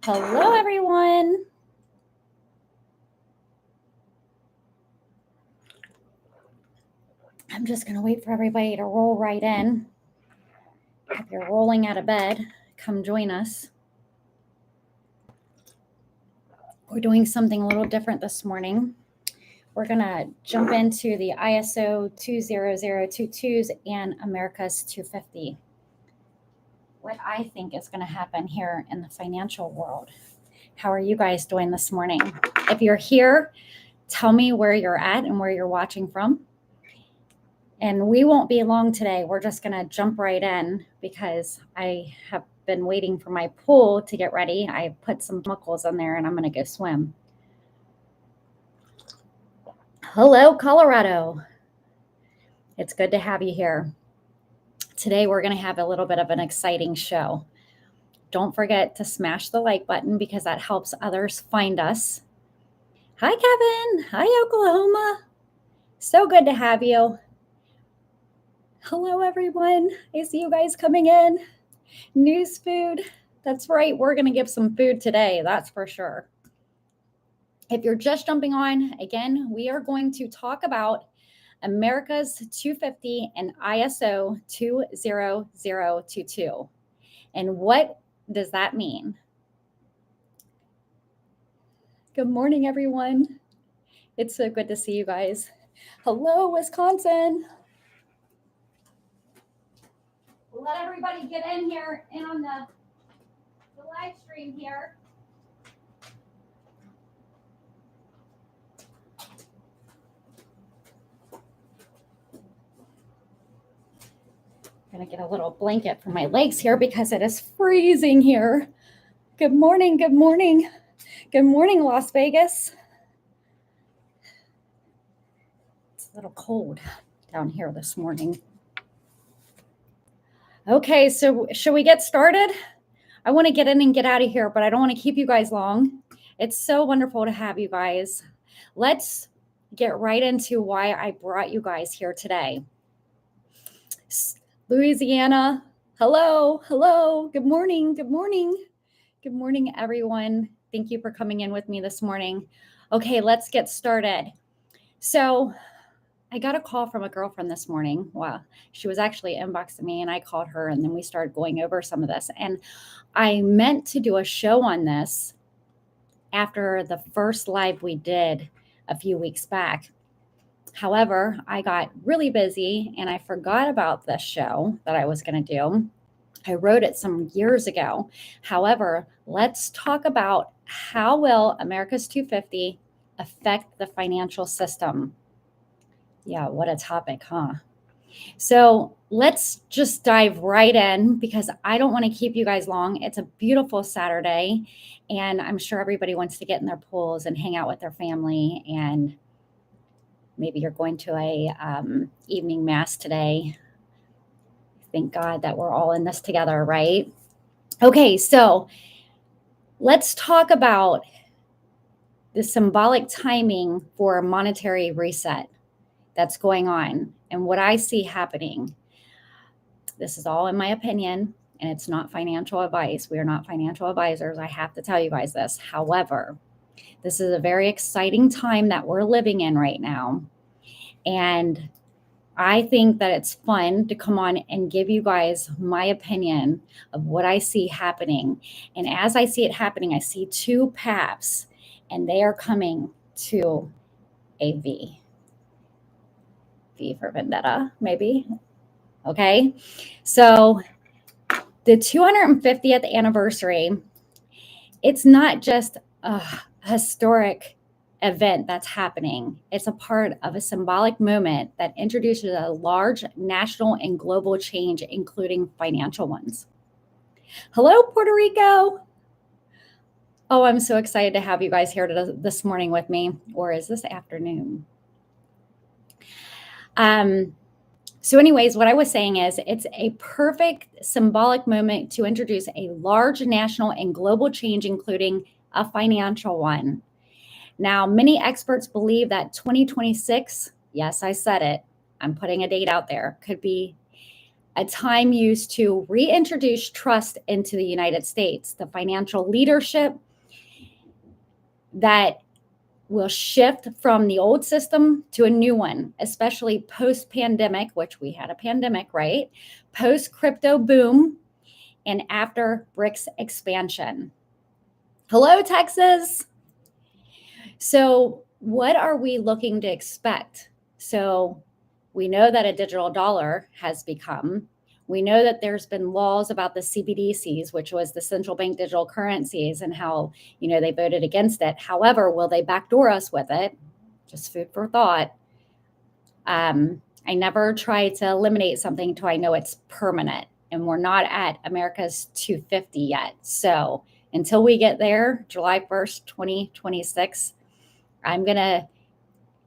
Hello, everyone. I'm just going to wait for everybody to roll right in. If you're rolling out of bed, come join us. We're doing something a little different this morning. We're going to jump into the ISO 20022s and America's 250. What I think is going to happen here in the financial world. How are you guys doing this morning? If you're here, tell me where you're at and where you're watching from. And we won't be long today. We're just going to jump right in because I have been waiting for my pool to get ready. I put some chemicals in there and I'm going to go swim. Hello, Colorado. It's good to have you here. Today, we're going to have a little bit of an exciting show. Don't forget to smash the like button because that helps others find us. Hi, Kevin. Hi, Oklahoma. So good to have you. Hello, everyone. I see you guys coming in. News food. That's right. We're going to give some food today. That's for sure. If you're just jumping on, again, we are going to talk about America's 250 and ISO 20022. And what does that mean? Good morning, everyone. It's so good to see you guys. Hello, Wisconsin. We'll let everybody get in here and on the live stream here. I'm going to get a little blanket for my legs here because it is freezing here. Good morning, good morning. Good morning, Las Vegas. It's a little cold down here this morning. Okay, so should we get started? I want to get in and get out of here, but I don't want to keep you guys long. It's so wonderful to have you guys. Let's get right into why I brought you guys here today. Louisiana, hello, hello, good morning, good morning. Good morning, everyone. Thank you for coming in with me this morning. Okay, let's get started. So I got a call from a girlfriend this morning. Wow, she was actually inboxing me and I called her and then we started going over some of this. And I meant to do a show on this after the first live we did a few weeks back. However, I got really busy and I forgot about this show that I was going to do. I wrote it some years ago. However, let's talk about how will America's 250 affect the financial system. Yeah, what a topic, huh? So let's just dive right in because I don't want to keep you guys long. It's a beautiful Saturday, and I'm sure everybody wants to get in their pools and hang out with their family. And maybe you're going to a evening mass today. Thank God that we're all in this together, right? Okay, so let's talk about the symbolic timing for a monetary reset that's going on and what I see happening. This is all in my opinion, and it's not financial advice. We are not financial advisors. I have to tell you guys this. However, this is a very exciting time that we're living in right now. And I think that it's fun to come on and give you guys my opinion of what I see happening. And as I see it happening, I see two paths, and they are coming to a V. V for vendetta, maybe. Okay. So the 250th anniversary, it's not just a historic event that's happening. It's a part of a symbolic moment that introduces a large national and global change, including financial ones. Hello, Puerto Rico. Oh, I'm so excited to have you guys here this morning with me, or is this afternoon? So anyways, what I was saying is it's a perfect symbolic moment to introduce a large national and global change, including a financial one. Now, many experts believe that 2026, yes, I said it, I'm putting a date out there, could be a time used to reintroduce trust into the United States, the financial leadership that will shift from the old system to a new one, especially post-pandemic, which we had a pandemic, right? Post-crypto boom and after BRICS expansion. Hello, Texas. So what are we looking to expect? So we know that a digital dollar has become. We know that there's been laws about the CBDCs, which was the central bank digital currencies, and how, they voted against it. However, will they backdoor us with it? Just food for thought. I never try to eliminate something until I know it's permanent, and we're not at America's 250 yet. So until we get there, July 1st, 2026, I'm going to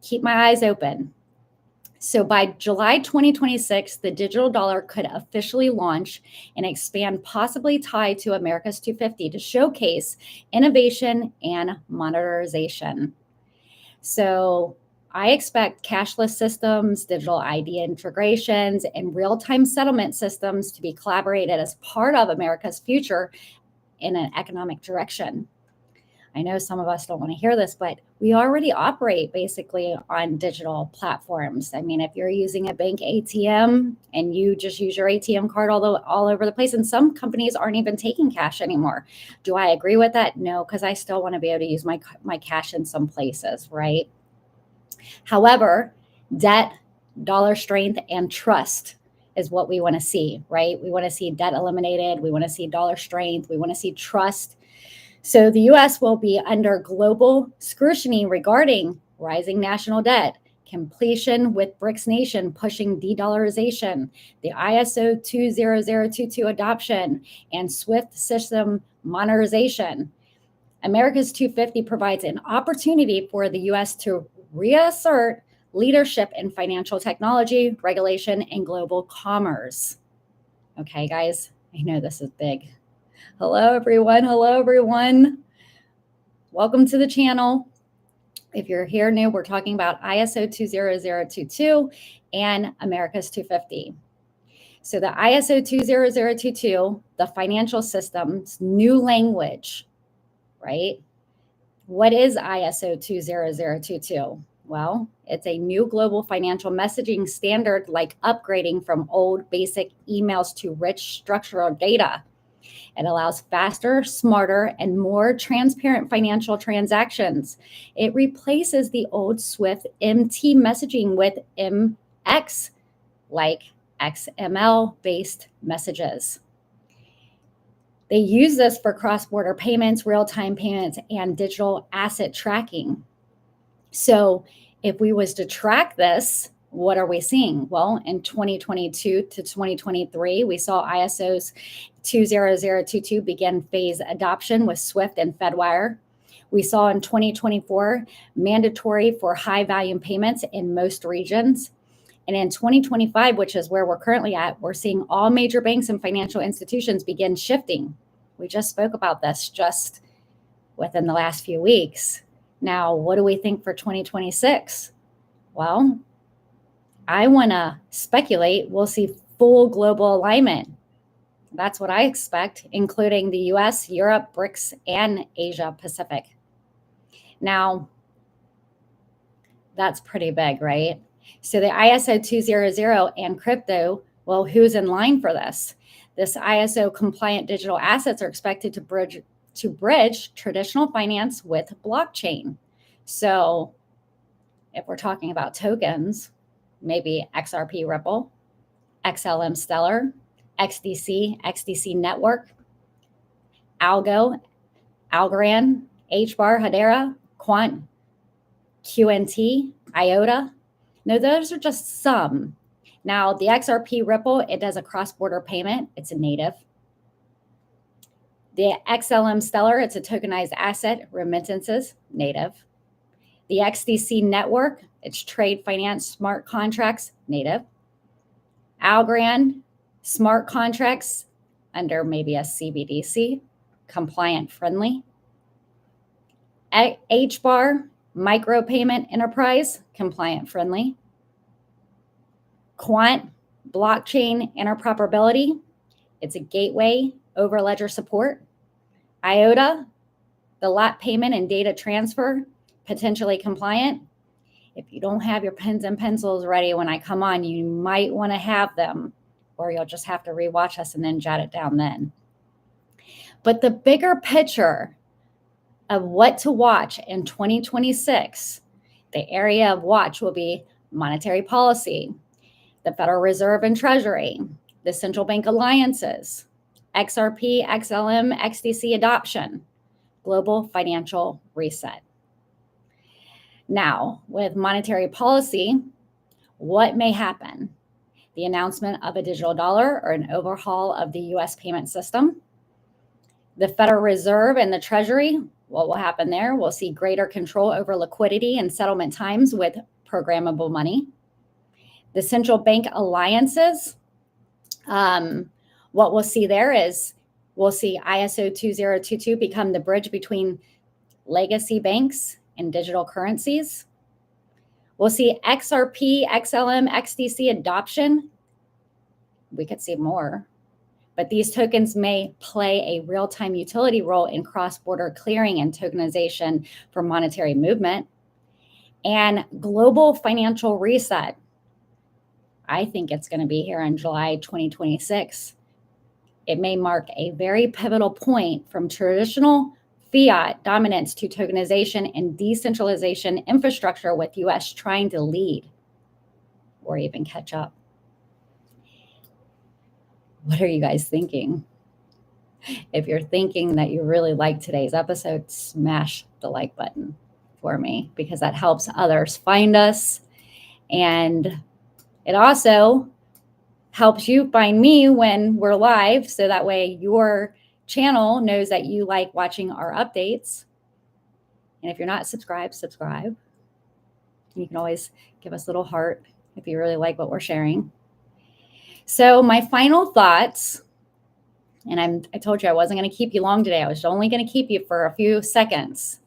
keep my eyes open. So by July 2026, the digital dollar could officially launch and expand, possibly tied to America's 250 to showcase innovation and monetization. So I expect cashless systems, digital ID integrations, and real-time settlement systems to be collaborated as part of America's future in an economic direction. I know some of us don't want to hear this, but we already operate basically on digital platforms. I mean, if you're using a bank ATM and you just use your ATM card all over the place, and some companies aren't even taking cash anymore. Do I agree with that? No, because I still want to be able to use my cash in some places, right? However, debt, dollar strength, and trust is what we want to see, right? We want to see debt eliminated. We want to see dollar strength. We want to see trust. So the U.S. will be under global scrutiny regarding rising national debt, completion with BRICS nation pushing de-dollarization, the ISO 20022 adoption, and SWIFT system modernization. America's 250 provides an opportunity for the U.S. to reassert leadership in financial technology, regulation, and global commerce. Okay, guys, I know this is big. Hello, everyone. Hello, everyone. Welcome to the channel. If you're here new, we're talking about ISO 20022 and America's 250. So the ISO 20022, the financial system's new language, right? What is ISO 20022? Well, it's a new global financial messaging standard, like upgrading from old basic emails to rich structural data. It allows faster, smarter, and more transparent financial transactions. It replaces the old SWIFT MT messaging with MX, like XML-based messages. They use this for cross-border payments, real-time payments, and digital asset tracking. So if we was to track this, what are we seeing? Well, in 2022 to 2023, we saw ISO's 20022 begin phase adoption with SWIFT and Fedwire. We saw in 2024 mandatory for high volume payments in most regions. And in 2025, which is where we're currently at, we're seeing all major banks and financial institutions begin shifting. We just spoke about this just within the last few weeks. Now, what do we think for 2026? Well, I want to speculate we'll see full global alignment. That's what I expect, including the US, Europe, BRICS, and Asia Pacific. Now, that's pretty big, right? So the ISO 200 and crypto, well, who's in line for this? This ISO compliant digital assets are expected to bridge traditional finance with blockchain. So if we're talking about tokens, maybe XRP Ripple, XLM Stellar, XDC Network, Algorand, HBAR, Hedera, Quant, QNT, IOTA. No, those are just some. Now, the XRP Ripple, it does a cross-border payment. It's a native. The XLM Stellar, it's a tokenized asset, remittances, native. The XDC Network, it's trade finance, smart contracts, native. Algorand, smart contracts under maybe a CBDC, compliant friendly. HBAR, micropayment enterprise, compliant friendly. Quant, blockchain interoperability. It's a gateway over ledger support. IOTA, the lot payment and data transfer, potentially compliant. If you don't have your pens and pencils ready when I come on, you might want to have them, or you'll just have to rewatch us and then jot it down then. But the bigger picture of what to watch in 2026, the area of watch will be monetary policy, the Federal Reserve and Treasury, the central bank alliances, XRP, XLM, XDC adoption, global financial reset. Now, with monetary policy, what may happen? The announcement of a digital dollar or an overhaul of the US payment system. The Federal Reserve and the Treasury, what will happen there? We'll see greater control over liquidity and settlement times with programmable money. The central bank alliances, what we'll see there is we'll see ISO 2022 become the bridge between legacy banks and digital currencies. We'll see XRP, XLM, XDC adoption. We could see more, but these tokens may play a real-time utility role in cross-border clearing and tokenization for monetary movement. And global financial reset, I think it's going to be here in July 2026. It may mark a very pivotal point from traditional fiat dominance to tokenization and decentralization infrastructure, with US trying to lead or even catch up. What are you guys thinking? If you're thinking that you really like today's episode, smash the like button for me, because that helps others find us. And it also helps you find me when we're live, so that way your channel knows that you like watching our updates. And if you're not subscribed, subscribe. You can always give us a little heart if you really like what we're sharing. So my final thoughts, and I told you I wasn't going to keep you long today. I was only going to keep you for a few seconds.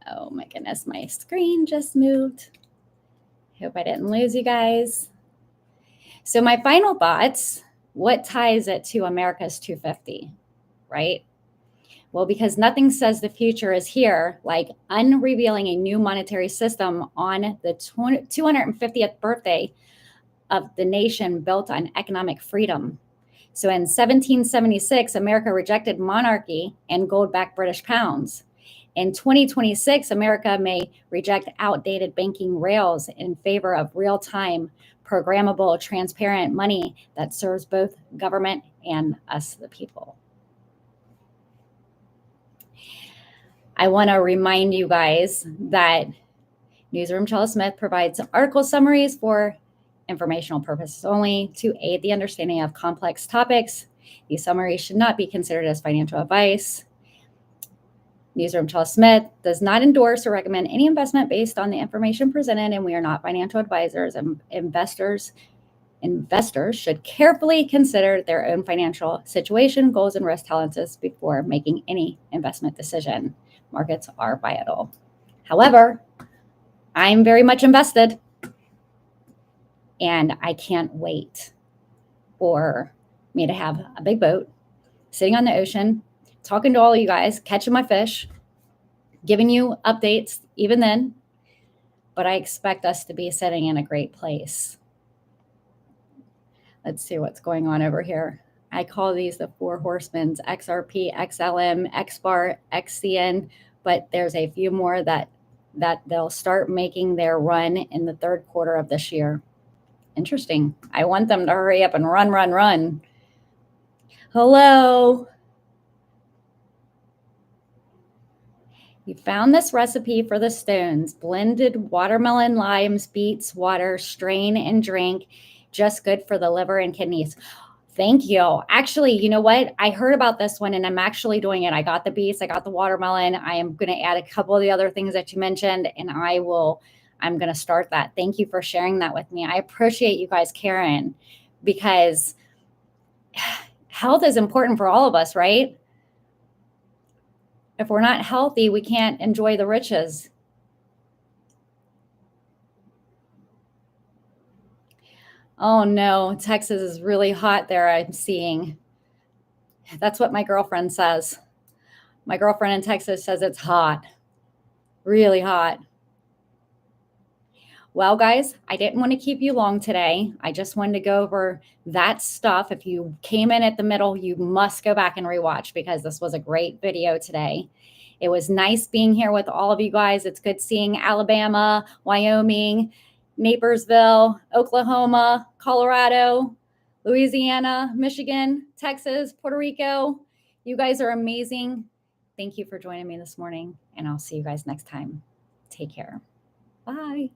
Oh my goodness, my screen just moved. Hope I didn't lose you guys. So my final thoughts, what ties it to America's 250, right? Well, because nothing says the future is here like unrevealing a new monetary system on the 250th birthday of the nation built on economic freedom. So in 1776, America rejected monarchy and gold-backed British pounds. In 2026, America may reject outdated banking rails in favor of real-time, programmable, transparent money that serves both government and us, the people. I want to remind you guys that Newsroom Chella Smith provides article summaries for informational purposes only to aid the understanding of complex topics. These summaries should not be considered as financial advice. Newsroom Chella Smith does not endorse or recommend any investment based on the information presented, and we are not financial advisors. And investors should carefully consider their own financial situation, goals, and risk tolerances before making any investment decision. Markets are vital. However, I'm very much invested, and I can't wait for me to have a big boat sitting on the ocean, talking to all of you guys, catching my fish, giving you updates even then. But I expect us to be sitting in a great place. Let's see what's going on over here. I call these the four horsemen: XRP, XLM, XBAR, XCN, but there's a few more that they'll start making their run in the third quarter of this year. Interesting. I want them to hurry up and run. Hello. You found this recipe for the stones: blended watermelon, limes, beets, water, strain and drink. Just good for the liver and kidneys. Thank you. Actually, you know what? I heard about this one and I'm actually doing it. I got the beets, I got the watermelon. I am going to add a couple of the other things that you mentioned, and I'm going to start that. Thank you for sharing that with me. I appreciate you guys caring, because health is important for all of us, right? If we're not healthy, we can't enjoy the riches. Oh no, Texas is really hot there, I'm seeing. That's what my girlfriend says. My girlfriend in Texas says it's hot, really hot. Well, guys, I didn't want to keep you long today. I just wanted to go over that stuff. If you came in at the middle, you must go back and rewatch because this was a great video today. It was nice being here with all of you guys. It's good seeing Alabama, Wyoming, Napersville, Oklahoma, Colorado, Louisiana, Michigan, Texas, Puerto Rico. You guys are amazing. Thank you for joining me this morning, and I'll see you guys next time. Take care. Bye.